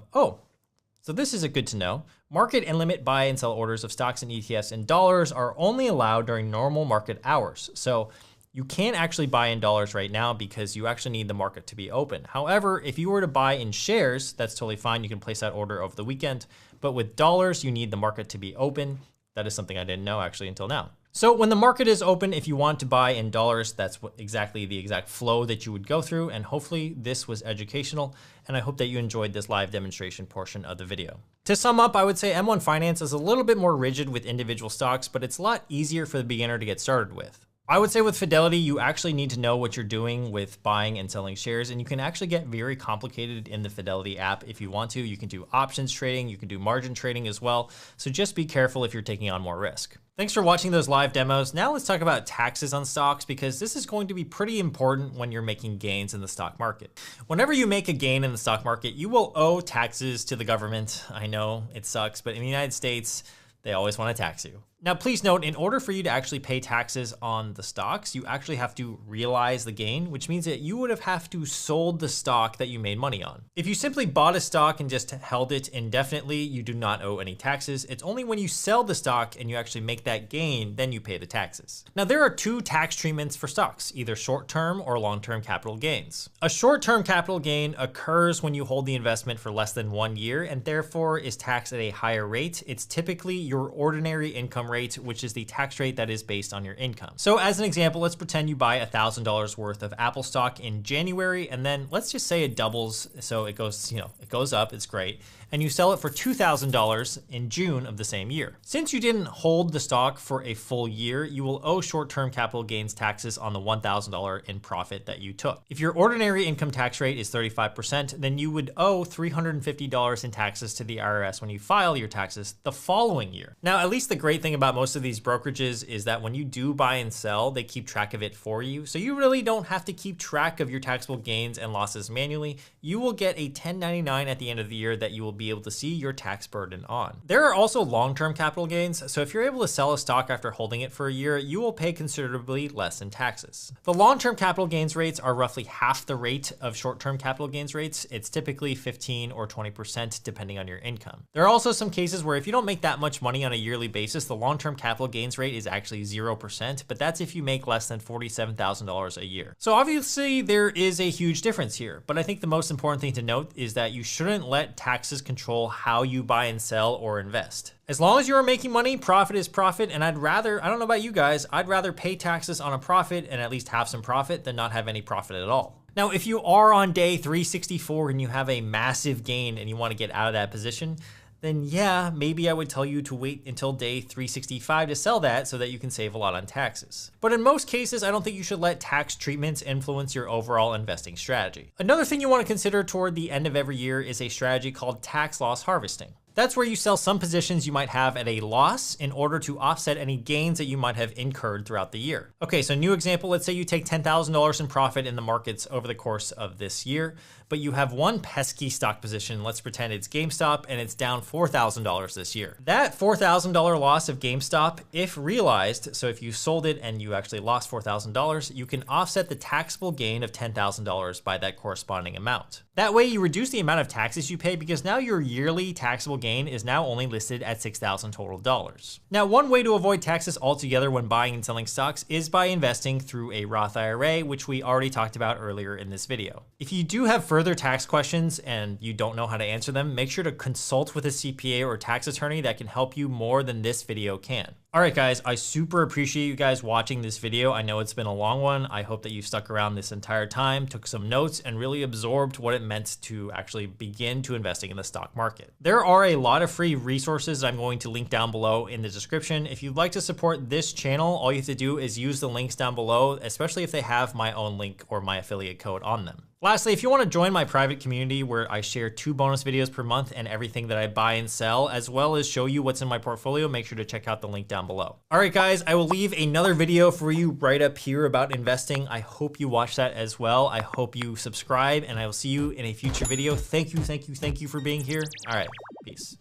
Speaker 1: this is a good to know. Market and limit buy and sell orders of stocks and ETFs in dollars are only allowed during normal market hours. So you can't actually buy in dollars right now because you actually need the market to be open. However, if you were to buy in shares, that's totally fine. You can place that order over the weekend. But with dollars, you need the market to be open. That is something I didn't know actually until now. So when the market is open, if you want to buy in dollars, that's exactly the exact flow that you would go through. And hopefully this was educational. And I hope that you enjoyed this live demonstration portion of the video. To sum up, I would say M1 Finance is a little bit more rigid with individual stocks, but it's a lot easier for the beginner to get started with. I would say with Fidelity, you actually need to know what you're doing with buying and selling shares, and you can actually get very complicated in the Fidelity app if you want to. You can do options trading, you can do margin trading as well. So just be careful if you're taking on more risk. Thanks for watching those live demos. Now let's talk about taxes on stocks because this is going to be pretty important when you're making gains in the stock market. Whenever you make a gain in the stock market, you will owe taxes to the government. I know it sucks, but in the United States, they always want to tax you. Now, please note, in order for you to actually pay taxes on the stocks, you actually have to realize the gain, which means that you would have to sold the stock that you made money on. If you simply bought a stock and just held it indefinitely, you do not owe any taxes. It's only when you sell the stock and you actually make that gain, then you pay the taxes. Now, there are 2 tax treatments for stocks, either short-term or long-term capital gains. A short-term capital gain occurs when you hold the investment for less than 1 year and therefore is taxed at a higher rate. It's typically your ordinary income rate, which is the tax rate that is based on your income. So as an example, let's pretend you buy $1,000 worth of Apple stock in January, and then let's just say it doubles. So it goes, it goes up, it's great. And you sell it for $2,000 in June of the same year. Since you didn't hold the stock for a full year, you will owe short-term capital gains taxes on the $1,000 in profit that you took. If your ordinary income tax rate is 35%, then you would owe $350 in taxes to the IRS when you file your taxes the following year. Now, at least the great thing about most of these brokerages is that when you do buy and sell, they keep track of it for you. So you really don't have to keep track of your taxable gains and losses manually. You will get a 1099 at the end of the year that you will be able to see your tax burden on. There are also long-term capital gains, so if you're able to sell a stock after holding it for a year, you will pay considerably less in taxes. The long-term capital gains rates are roughly half the rate of short-term capital gains rates. It's typically 15 or 20% depending on your income. There are also some cases where if you don't make that much money on a yearly basis, the long-term capital gains rate is actually 0%, but that's if you make less than $47,000 a year. So obviously there is a huge difference here, but I think the most important thing to note is that you shouldn't let taxes control how you buy and sell or invest. As long as you are making money, profit is profit, and I don't know about you guys, I'd rather pay taxes on a profit and at least have some profit than not have any profit at all. Now, if you are on day 364 and you have a massive gain and you want to get out of that position, then yeah, maybe I would tell you to wait until day 365 to sell that so that you can save a lot on taxes. But in most cases, I don't think you should let tax treatments influence your overall investing strategy. Another thing you want to consider toward the end of every year is a strategy called tax loss harvesting. That's where you sell some positions you might have at a loss in order to offset any gains that you might have incurred throughout the year. Okay, so new example, let's say you take $10,000 in profit in the markets over the course of this year, but you have one pesky stock position, let's pretend it's GameStop, and it's down $4,000 this year. That $4,000 loss of GameStop, if realized, so if you sold it and you actually lost $4,000, you can offset the taxable gain of $10,000 by that corresponding amount. That way you reduce the amount of taxes you pay because now your yearly taxable gain is now only listed at $6,000 total dollars. Now, one way to avoid taxes altogether when buying and selling stocks is by investing through a Roth IRA, which we already talked about earlier in this video. If you do have further tax questions and you don't know how to answer them, make sure to consult with a CPA or tax attorney that can help you more than this video can. All right, guys, I super appreciate you guys watching this video. I know it's been a long one. I hope that you stuck around this entire time, took some notes, and really absorbed what it meant to actually begin to investing in the stock market. There are a lot of free resources that I'm going to link down below in the description. If you'd like to support this channel, all you have to do is use the links down below, especially if they have my own link or my affiliate code on them. Lastly, if you want to join my private community where I share 2 bonus videos per month and everything that I buy and sell, as well as show you what's in my portfolio, make sure to check out the link down below. All right, guys, I will leave another video for you right up here about investing. I hope you watch that as well. I hope you subscribe, and I will see you in a future video. Thank you for being here. All right, peace.